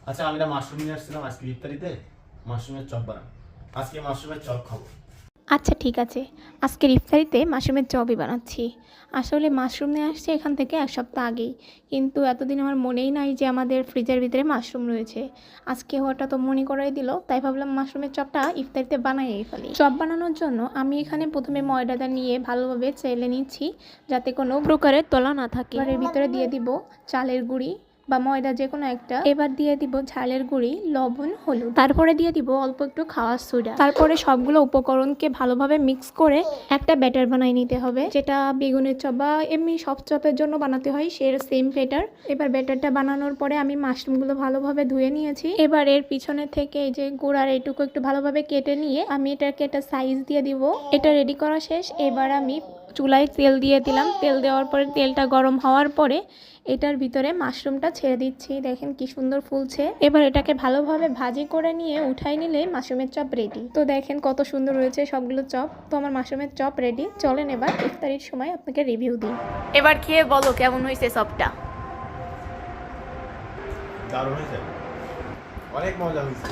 আচ্ছা, আমি না মাশরুম নিয়ে আসছিলাম আজকে ইফতারিতে। মাশরুমের চপ বানাবো। আজকে মাশরুমের চপ খাবো। আচ্ছা ঠিক আছে, আজকের ইফতারিতে মাশরুমের চপই বানাচ্ছি। আসলে মাশরুম নিয়ে আসছে এখান থেকে 1 সপ্তাহ আগেই, কিন্তু এতদিন আমার মনেই নাই যে আমাদের ফ্রিজের ভিতরে মাশরুম রয়েছে। আজকে হঠাৎ মনে করাই দিল, তাই ভাবলাম মাশরুমের চপটা ইফতারিতে বানাইই ফেলি। চপ বানানোর জন্য আমি এখানে প্রথমে ময়দাটা নিয়ে ভালোভাবে চেলে নিচ্ছি, যাতে কোনো প্রকারের তলা না থাকে। এর ভিতরে দিয়ে দিব চালের গুঁড়ি বা ময়দা যে কোনো একটা, এবার দিয়ে দিব ঝালের গুঁড়ি, লবণ, হলুদ, তারপরে দিয়ে দিব অল্প একটু খাওয়ার সোডা। তারপরে সবগুলো উপকরণকে ভালোভাবে মিক্স করে একটা ব্যাটার বানিয়ে নিতে হবে, যেটা বেগুনের চপ বা এমনি সব চপের জন্য বানাতে হয় সে সেম ব্যাটার। এবার ব্যাটারটা বানানোর পরে আমি মাশরুমগুলো ভালোভাবে ধুয়ে নিয়েছি। এবার এর পিছনে থেকে এই যে গোড়ার এইটুকু একটু ভালোভাবে কেটে নিয়ে আমি এটাকে একটা সাইজ দিয়ে দিব। এটা রেডি করা শেষ। এবার আমি চুলায় তেল দিয়ে দিলাম। তেল দেওয়ার পরে তেলটা গরম হওয়ার পরে এটার ভিতরে মাশরুমটা ছেড়ে দিচ্ছি। দেখেন কি সুন্দর ফুলছে। এবার এটাকে ভালোভাবে ভাজি করে নিয়ে উঠাই নিলে মাশরুমের চপ রেডি। তো দেখেন কত সুন্দর হয়েছে সবগুলো চপ। তো আমার মাশরুমের চপ রেডি। চলেন এবার ইফতারির সময় আপনাকে রিভিউ দিই। এবার খেয়ে বলো কেমন হয়েছে চপটা। দারুণ হয়েছে, অনেক মজা হয়েছে।